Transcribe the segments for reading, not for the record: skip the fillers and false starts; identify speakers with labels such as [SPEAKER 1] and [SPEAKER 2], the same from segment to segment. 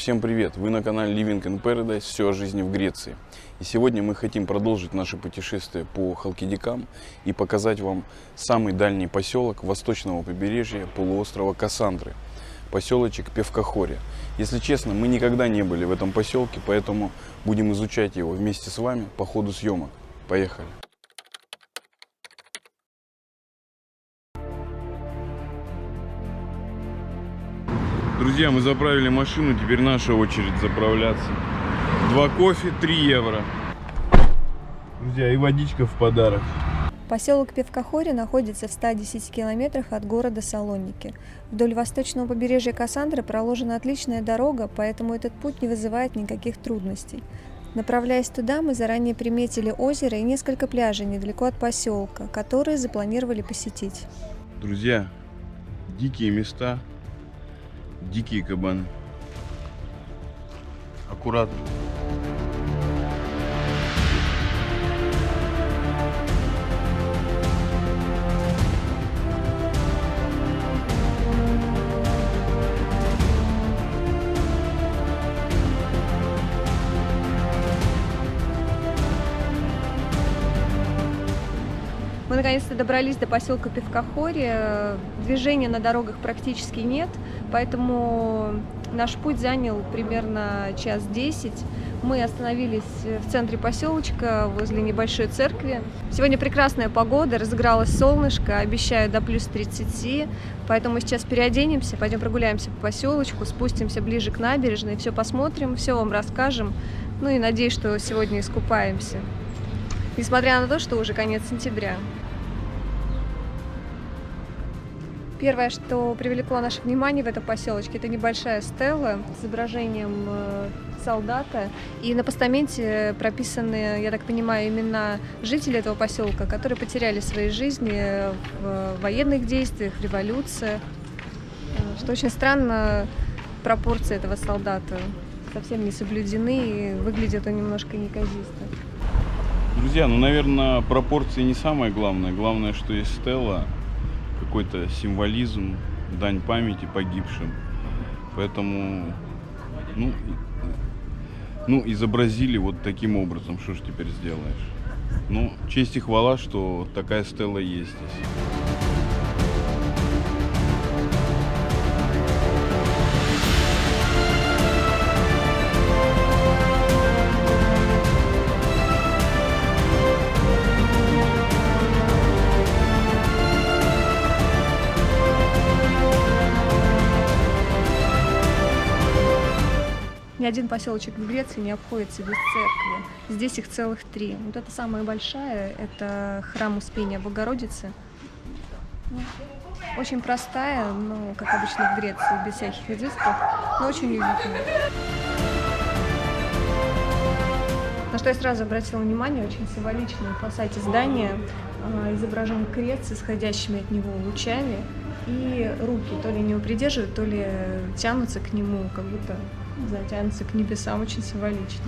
[SPEAKER 1] всем привет! Вы на канале Living in Paradise, все о жизни в Греции. И сегодня мы хотим продолжить наше путешествие по Халкидикам и показать вам самый дальний поселок восточного побережья полуострова Кассандры. Поселочек Певкахория. Если честно, мы никогда не были в этом поселке, поэтому будем изучать его вместе с вами по ходу съемок. Поехали! Друзья, мы заправили машину, теперь наша очередь заправляться. 2 кофе, 3 евро. Друзья, и водичка в подарок.
[SPEAKER 2] Поселок Певкахория находится в 110 километрах от города Салоники. Вдоль восточного побережья Кассандры проложена отличная дорога, поэтому этот путь не вызывает никаких трудностей. Направляясь туда, мы заранее приметили озеро и несколько пляжей недалеко от поселка, которые запланировали посетить.
[SPEAKER 1] Друзья, дикие места. Дикие кабаны. Аккуратно.
[SPEAKER 2] Мы наконец-то добрались до поселка Певкахория. Движения на дорогах практически нет, поэтому наш путь занял примерно час 10. Мы остановились в центре поселочка возле небольшой церкви. Сегодня прекрасная погода, разыгралось солнышко, обещаю до плюс 30, поэтому сейчас переоденемся, пойдем прогуляемся по поселочку, спустимся ближе к набережной, все посмотрим, все вам расскажем. Ну и надеюсь, что сегодня искупаемся. Несмотря на то, что уже конец сентября. Первое, что привлекло наше внимание в этом поселочке, это небольшая стела с изображением солдата. И на постаменте прописаны, я так понимаю, имена жителей этого поселка, которые потеряли свои жизни в военных действиях, в революции. Что очень странно, пропорции этого солдата совсем не соблюдены, и выглядит он немножко неказисто.
[SPEAKER 1] Друзья, ну, наверное, пропорции не самое главное. Главное, что есть стела, какой-то символизм, дань памяти погибшим. Поэтому, изобразили вот таким образом. Что ж теперь сделаешь? Ну, честь и хвала, что такая стела есть здесь.
[SPEAKER 2] Ни один поселочек в Греции не обходится без церкви. Здесь их целых 3. Вот это самая большая, это храм Успения Богородицы. Очень простая, но, как обычно в Греции, без всяких изысков, но очень уютная. На что я сразу обратила внимание, очень символично на фасаде здания изображен крест с исходящими от него лучами, и руки то ли него придерживают, то ли тянутся к нему, как будто затянутся к небесам, очень символично.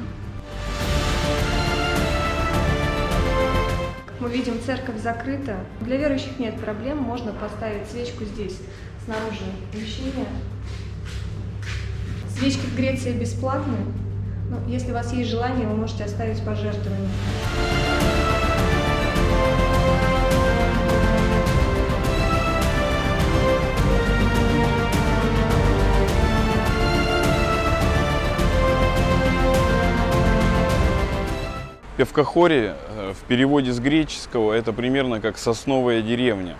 [SPEAKER 2] Как мы видим, церковь закрыта. Для верующих нет проблем, можно поставить свечку здесь, снаружи помещения. Свечки в Греции бесплатные, но если у вас есть желание, вы можете оставить пожертвование.
[SPEAKER 1] Певкахория в переводе с греческого это примерно как сосновая деревня.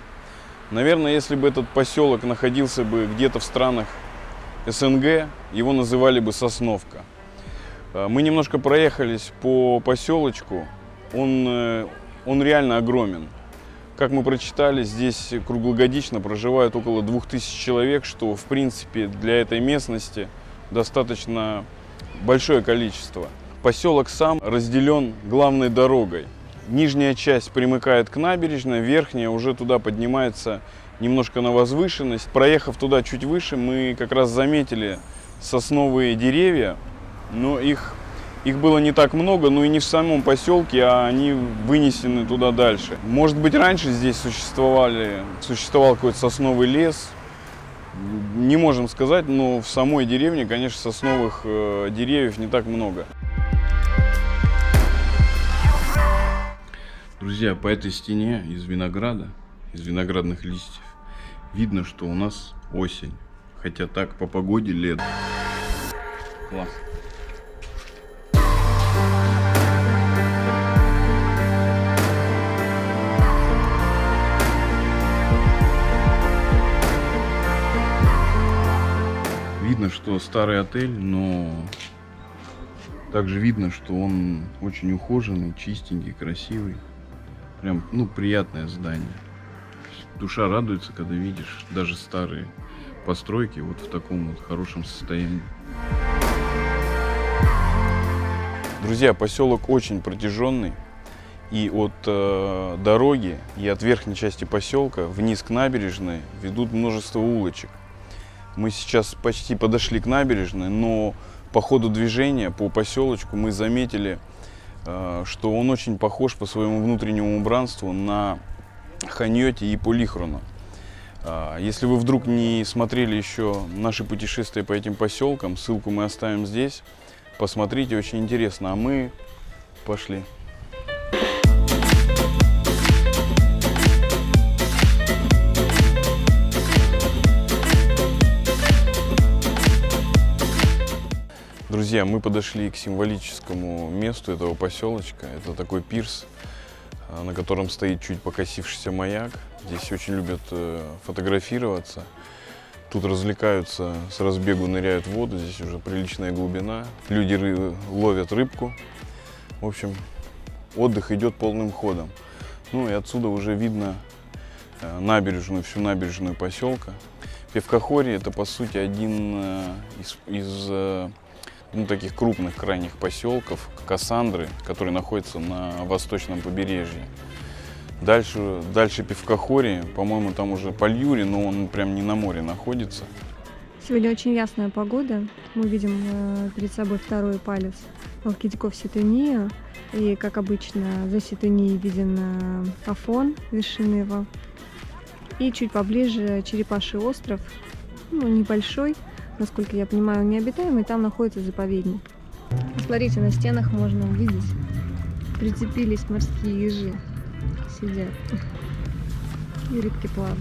[SPEAKER 1] Наверное, если бы этот поселок находился бы где-то в странах СНГ, его называли бы Сосновка. Мы немножко проехались по поселочку, он реально огромен. Как мы прочитали, здесь круглогодично проживают около 2000 человек, что в принципе для этой местности достаточно большое количество. Поселок сам разделен главной дорогой. Нижняя часть примыкает к набережной, верхняя уже туда поднимается немножко на возвышенность. Проехав туда чуть выше, мы как раз заметили сосновые деревья, но их было не так много, но и не в самом поселке, а они вынесены туда дальше. Может быть, раньше здесь существовал какой-то сосновый лес, Не можем сказать, но в самой деревне, конечно, сосновых деревьев не так много. Друзья, по этой стене из винограда, из виноградных листьев, видно, что у нас осень. Хотя так, по погоде лето. Класс. Видно, что старый отель, но также видно, что он очень ухоженный, чистенький, красивый. Прям, ну, приятное здание. Душа радуется, когда видишь даже старые постройки вот в таком вот хорошем состоянии. Друзья, поселок очень протяженный. И от дороги, и от верхней части поселка вниз к набережной ведут множество улочек. Мы сейчас почти подошли к набережной, но по ходу движения по поселочку мы заметили, что он очень похож по своему внутреннему убранству на Ханьёти и Полихрону. Если вы вдруг не смотрели еще наши путешествия по этим поселкам, ссылку мы оставим здесь. Посмотрите, очень интересно. А мы пошли. Друзья, мы подошли к символическому месту этого поселочка. Это такой пирс, на котором стоит чуть покосившийся маяк. Здесь очень любят фотографироваться. Тут развлекаются, с разбегу ныряют в воду. Здесь уже приличная глубина. Люди ловят рыбку. В общем, отдых идет полным ходом. Ну и отсюда уже видно набережную, всю набережную поселка. Певкахорье — это по сути один из таких крупных крайних поселков Кассандры, который находится на восточном побережье. Дальше Певкахорье, по-моему, там уже Пальюри, но он прям не на море находится.
[SPEAKER 2] Сегодня очень ясная погода. Мы видим перед собой второй палец Халкидиков-Сетуния. И, как обычно, за Сетунией виден Афон, вершина его. И чуть поближе Черепаший остров, ну, небольшой, насколько я понимаю, необитаемый, там находится заповедник. Смотрите, на стенах можно увидеть, прицепились морские ежи, сидят, и рыбки плавают.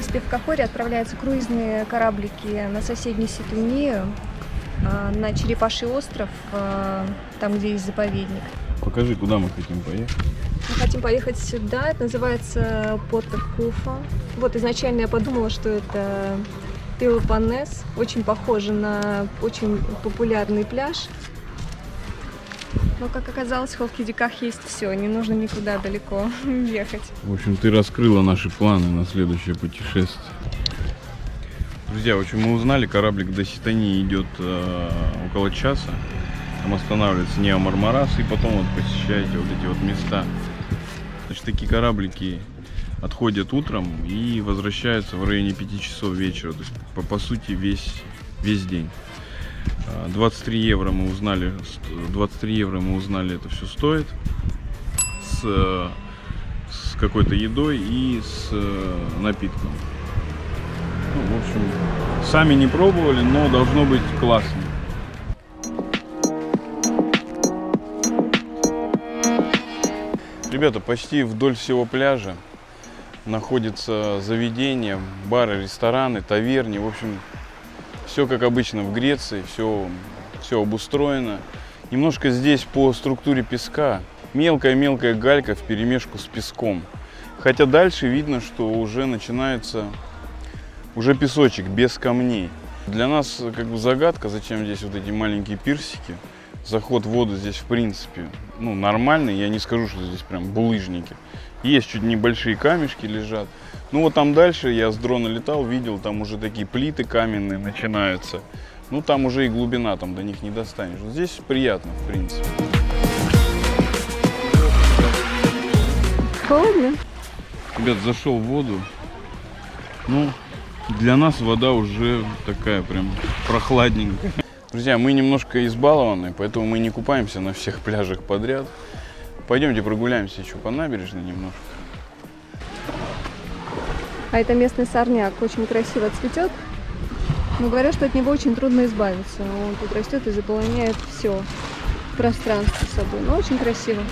[SPEAKER 2] Из Певкахорья отправляются круизные кораблики на соседнюю Сетунию, на Черепаший остров, там, где есть заповедник.
[SPEAKER 1] Покажи, куда мы хотим поехать.
[SPEAKER 2] Мы хотим поехать сюда, это называется Порто-Куфа. Вот изначально я подумала, что это Пелопоннес, очень похоже на очень популярный пляж. Но, как оказалось, в Халкидиках есть все, не нужно никуда далеко ехать.
[SPEAKER 1] В общем, ты раскрыла наши планы на следующее путешествие. Друзья, в общем, мы узнали, кораблик до Сетонии идет около часа. Там останавливается Нео-Мармарас, и потом вот посещаете вот эти вот места. Значит, такие кораблики отходят утром и возвращаются в районе 5 часов вечера. То есть, по сути, весь день. 23 евро мы узнали, это все стоит. С какой-то едой и с напитком. Ну, в общем, сами не пробовали, но должно быть классно. Ребята, почти вдоль всего пляжа находятся заведения, бары, рестораны, таверни. В общем, все как обычно в Греции, все обустроено. Немножко здесь по структуре песка мелкая-мелкая галька вперемешку с песком. Хотя дальше видно, что уже начинается песочек без камней. Для нас как бы загадка, зачем здесь вот эти маленькие пирсики. Заход в воду здесь в принципе нормальный, я не скажу, что здесь прям булыжники. Есть чуть небольшие камешки лежат. Ну вот там дальше я с дрона летал, видел, там уже такие плиты каменные начинаются. Ну там уже и глубина, там до них не достанешь. Вот здесь приятно в принципе.
[SPEAKER 2] Холодно?
[SPEAKER 1] Ребят, зашел в воду. Ну, для нас вода уже такая прям прохладненькая. Друзья, мы немножко избалованы, поэтому мы не купаемся на всех пляжах подряд. Пойдемте прогуляемся еще по набережной немножко.
[SPEAKER 2] А это местный сорняк, очень красиво цветет. Но говорят, что от него очень трудно избавиться. Он тут растет и заполняет все пространство собой. Но очень красиво.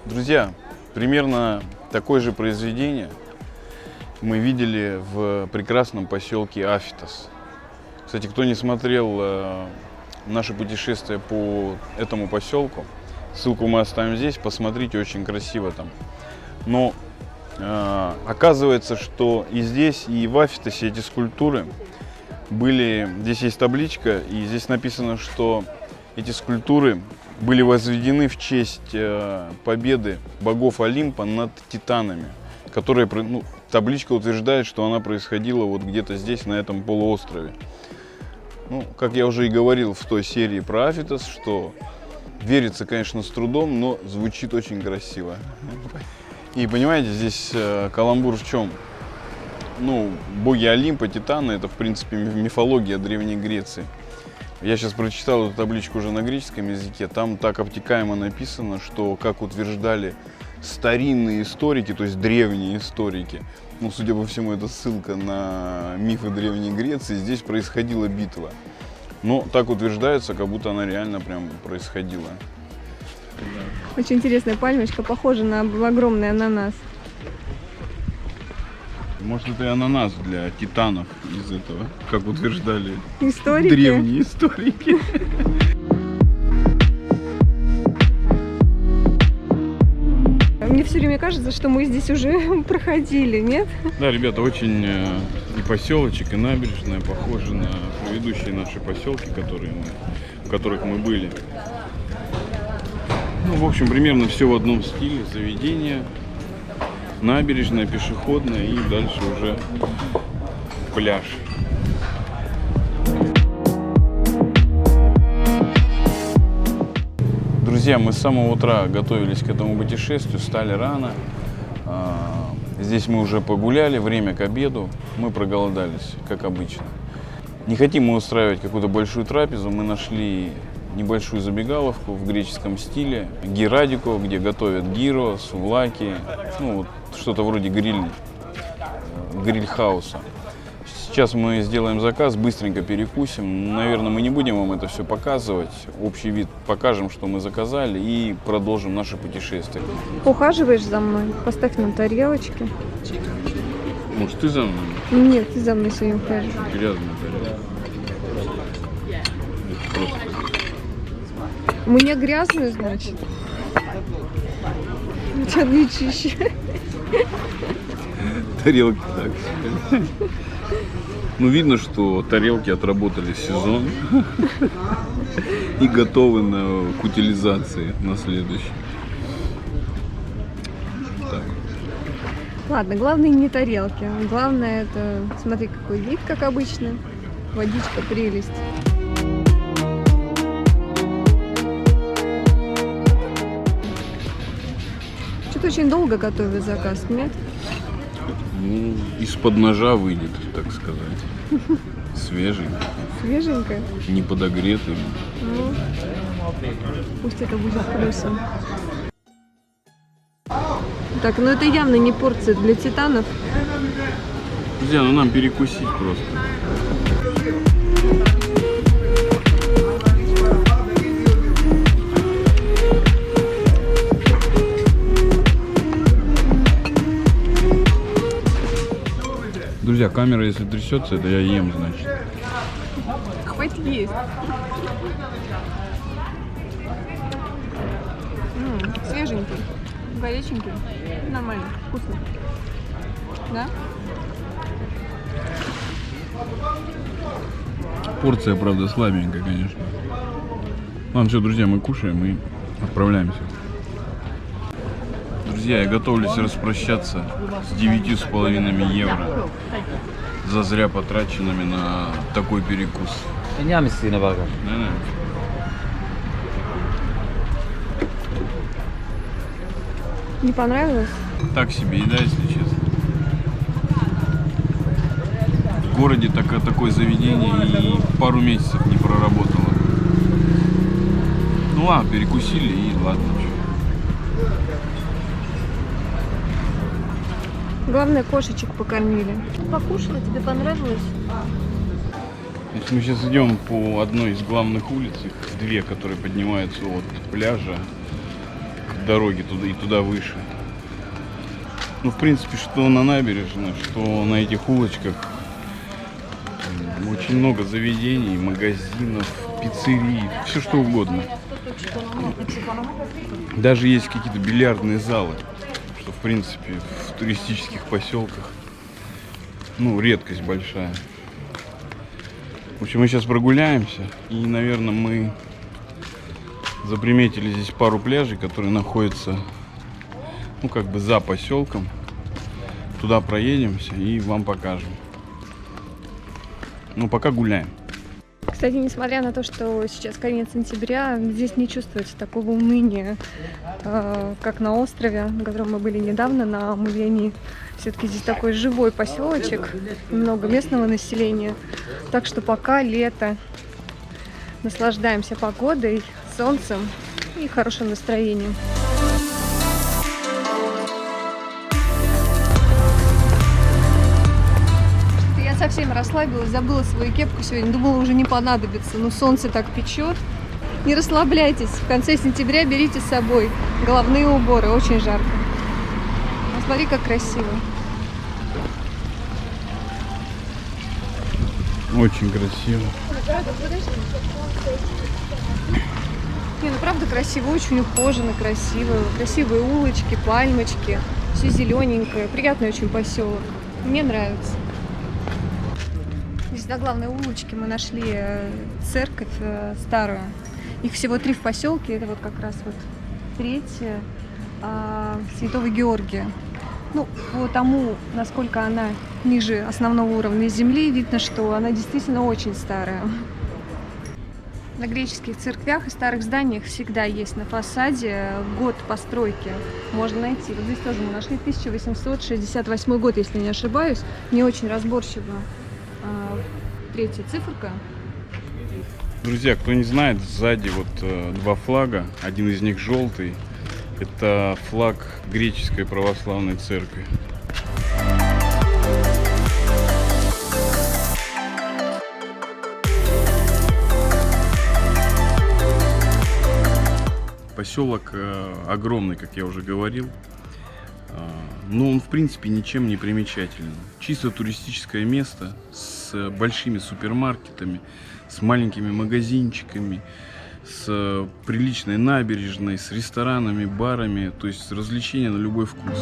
[SPEAKER 1] Друзья, примерно такое же произведение мы видели в прекрасном поселке Афитос. Кстати, кто не смотрел наше путешествие по этому поселку, ссылку мы оставим здесь, посмотрите, очень красиво там. Но оказывается, что и здесь, и в Афитосе эти скульптуры были, здесь есть табличка, и здесь написано, что эти скульптуры были возведены в честь победы богов Олимпа над титанами, которые, ну, табличка утверждает, что она происходила вот где-то здесь, на этом полуострове. Ну, как я уже и говорил в той серии про Афитос, что верится, конечно, с трудом, но звучит очень красиво. И понимаете, здесь каламбур в чем? Ну, боги Олимпа, титаны, это, в принципе, мифология Древней Греции. Я сейчас прочитал эту табличку уже на греческом языке. Там так обтекаемо написано, что, как утверждали старинные историки, то есть древние историки, ну, судя по всему, это ссылка на мифы Древней Греции, здесь происходила битва. Но так утверждается, как будто она реально прям происходила.
[SPEAKER 2] Очень интересная пальмочка, похожа на огромный ананас.
[SPEAKER 1] Может, это и ананас для титанов из этого, как утверждали
[SPEAKER 2] Историки.
[SPEAKER 1] древние историки.
[SPEAKER 2] Мне все время кажется, что мы здесь уже проходили, нет?
[SPEAKER 1] Да, ребята, очень и поселочек, и набережная похожи на предыдущие наши поселки, в которых мы были. Ну, в общем, примерно все в одном стиле. Заведение, набережная, пешеходная и дальше уже пляж. Друзья, мы с самого утра готовились к этому путешествию, встали рано. Здесь мы уже погуляли, время к обеду, мы проголодались, как обычно. Не хотим мы устраивать какую-то большую трапезу, мы нашли небольшую забегаловку в греческом стиле, гирадико, где готовят гиро, сувлаки, ну вот что-то вроде гриль-хауса. Сейчас мы сделаем заказ, быстренько перекусим. Наверное, мы не будем вам это все показывать. Общий вид покажем, что мы заказали, и продолжим наше путешествие.
[SPEAKER 2] Ухаживаешь за мной? Поставь нам тарелочки.
[SPEAKER 1] Может, ты за мной?
[SPEAKER 2] Нет, ты за мной сегодня ухаживаешь.
[SPEAKER 1] Грязная тарелка. Просто.
[SPEAKER 2] У меня грязные, значит. У тебя не чище.
[SPEAKER 1] Тарелки так. Ну, видно, что тарелки отработали сезон и готовы к утилизации на следующий. Так.
[SPEAKER 2] Ладно, главное не тарелки. Главное это, смотри, какой вид, как обычно. Водичка, прелесть. Что-то очень долго готовят заказ, нет?
[SPEAKER 1] Ну, из-под ножа выйдет, так сказать. Свежий,
[SPEAKER 2] Свеженько.
[SPEAKER 1] не подогретый.
[SPEAKER 2] Ну, пусть это будет плюсом. Так, ну это явно не порция для титанов.
[SPEAKER 1] Друзья, ну нам перекусить просто. Друзья, камера, если трясется, это я ем, значит.
[SPEAKER 2] Хватит есть. Свеженький, горяченький, нормально, вкусно. Да?
[SPEAKER 1] Порция, правда, слабенькая, конечно. Ладно, все, друзья, мы кушаем и отправляемся. Друзья, я готовлюсь распрощаться с 9,5 евро за зря потраченными на такой перекус.
[SPEAKER 2] Не понравилось?
[SPEAKER 1] Так себе еда, если честно. В городе такое заведение и пару месяцев не проработало. Ну ладно, перекусили и ладно.
[SPEAKER 2] Главное, кошечек покормили. Покушала, тебе понравилось?
[SPEAKER 1] Значит, мы сейчас идем по одной из главных улиц, их две, которые поднимаются от пляжа к дороге туда и туда выше. Ну, в принципе, что на набережной, что на этих улочках очень много заведений, магазинов, пиццерий, все что угодно. Даже есть какие-то бильярдные залы, что, в принципе, в туристических поселках, ну, редкость большая. В общем, мы сейчас прогуляемся, и, наверное, мы заприметили здесь пару пляжей, которые находятся, ну, как бы за поселком. Туда проедемся и вам покажем. Ну, пока гуляем.
[SPEAKER 2] Кстати, несмотря на то, что сейчас конец сентября, здесь не чувствуется такого уныния, как на острове, на котором мы были недавно, на Мувьяни. Все-таки здесь такой живой поселочек, много местного населения. Так что пока лето. Наслаждаемся погодой, солнцем и хорошим настроением. Я совсем расслабилась, забыла свою кепку сегодня, думала, уже не понадобится, но солнце так печет. Не расслабляйтесь, в конце сентября берите с собой головные уборы, очень жарко. А смотри, как красиво.
[SPEAKER 1] Очень красиво.
[SPEAKER 2] Не, ну правда красиво, очень ухоженно, красиво. Красивые улочки, пальмочки, все зелененькое, приятный очень поселок. Мне нравится. Здесь на главной улочке мы нашли церковь старую. Их всего 3 в поселке. Это вот как раз вот 3-я Святого Георгия. Ну, по тому, насколько она ниже основного уровня земли, видно, что она действительно очень старая. На греческих церквях и старых зданиях всегда есть на фасаде год постройки. Можно найти. Вот здесь тоже мы нашли 1868 год, если не ошибаюсь. Не очень разборчиво 3-я циферка.
[SPEAKER 1] Друзья, кто не знает, сзади вот 2 флага. Один из них желтый. Это флаг греческой православной церкви. Поселок огромный, как я уже говорил, но он в принципе ничем не примечателен. Чисто туристическое место с большими супермаркетами, с маленькими магазинчиками, с приличной набережной, с ресторанами, барами, то есть развлечения на любой вкус.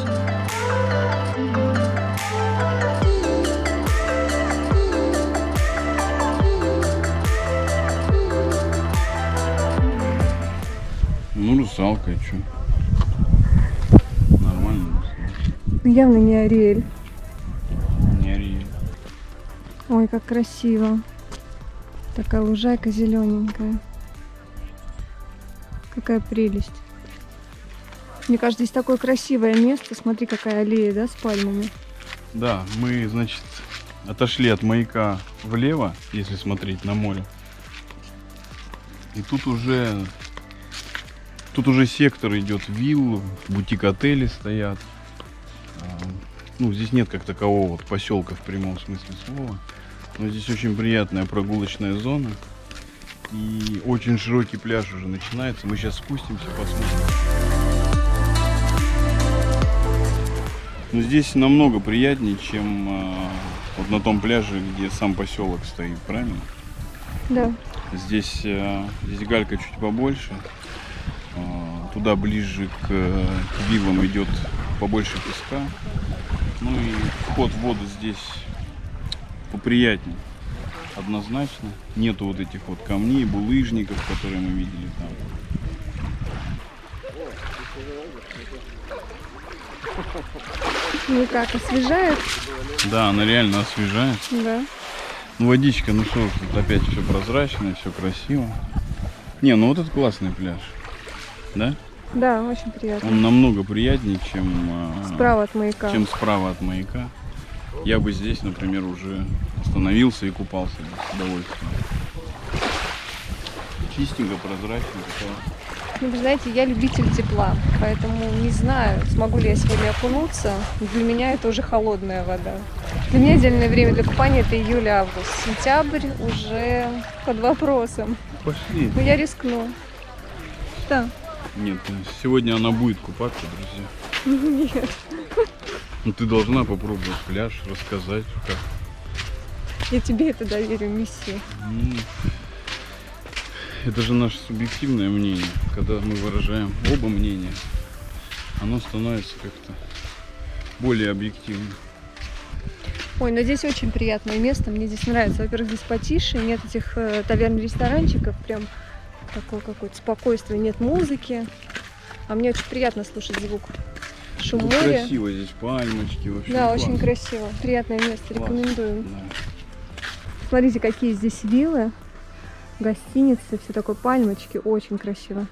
[SPEAKER 1] Ну, русалка, и чё? Нормально русалка.
[SPEAKER 2] Явно не Ариэль.
[SPEAKER 1] Не ори.
[SPEAKER 2] Ой, как красиво. Такая лужайка зелененькая. Какая прелесть. Мне кажется, здесь такое красивое место. Смотри, какая аллея, да, с пальмами.
[SPEAKER 1] Да, мы, значит, отошли от маяка влево, если смотреть на море. И тут уже сектор идет вилл, бутик-отели стоят. Ну, здесь нет как такового вот поселка в прямом смысле слова. Но здесь очень приятная прогулочная зона. И очень широкий пляж уже начинается. Мы сейчас спустимся, посмотрим. Но здесь намного приятнее, чем вот на том пляже, где сам поселок стоит, правильно?
[SPEAKER 2] Да.
[SPEAKER 1] Здесь галька чуть побольше. Туда ближе к виллам идет побольше песка. Ну и вход в воду здесь поприятнее. Однозначно. Нету вот этих вот камней, булыжников, которые мы видели там.
[SPEAKER 2] Ну как, освежает?
[SPEAKER 1] Да, она реально освежает.
[SPEAKER 2] Да.
[SPEAKER 1] Ну, водичка, ну что ж, тут опять все прозрачное, все красиво. Не, ну вот это классный пляж. Да?
[SPEAKER 2] Да, очень приятно.
[SPEAKER 1] Он намного приятнее, чем
[SPEAKER 2] Справа от маяка.
[SPEAKER 1] чем справа от маяка. Я бы здесь, например, уже остановился и купался бы с удовольствием. Чистенько, прозрачно.
[SPEAKER 2] Ну, вы знаете, я любитель тепла, поэтому не знаю, смогу ли я сегодня окунуться. Для меня это уже холодная вода. Для меня идеальное время для купания это июль-август. Сентябрь уже под вопросом.
[SPEAKER 1] Пошли.
[SPEAKER 2] Но я рискну. Да.
[SPEAKER 1] Нет, сегодня она будет купаться, друзья.
[SPEAKER 2] Нет.
[SPEAKER 1] Ну ты должна попробовать пляж, рассказать, как.
[SPEAKER 2] Я тебе это доверю, миссию.
[SPEAKER 1] Это же наше субъективное мнение. Когда мы выражаем оба мнения, оно становится как-то более объективным.
[SPEAKER 2] Ой, но здесь очень приятное место, мне здесь нравится. Во-первых, здесь потише, нет этих таверн-ресторанчиков, прям такое какое-то спокойствие, нет музыки. А мне очень приятно слушать звук. Шум
[SPEAKER 1] Тут
[SPEAKER 2] моря.
[SPEAKER 1] красиво здесь, пальмочки, вообще.
[SPEAKER 2] Да,
[SPEAKER 1] классно.
[SPEAKER 2] очень красиво. Приятное место,
[SPEAKER 1] Класс.
[SPEAKER 2] рекомендую.
[SPEAKER 1] Да.
[SPEAKER 2] Смотрите, какие здесь виллы, гостиницы, все такое, пальмочки, очень красиво.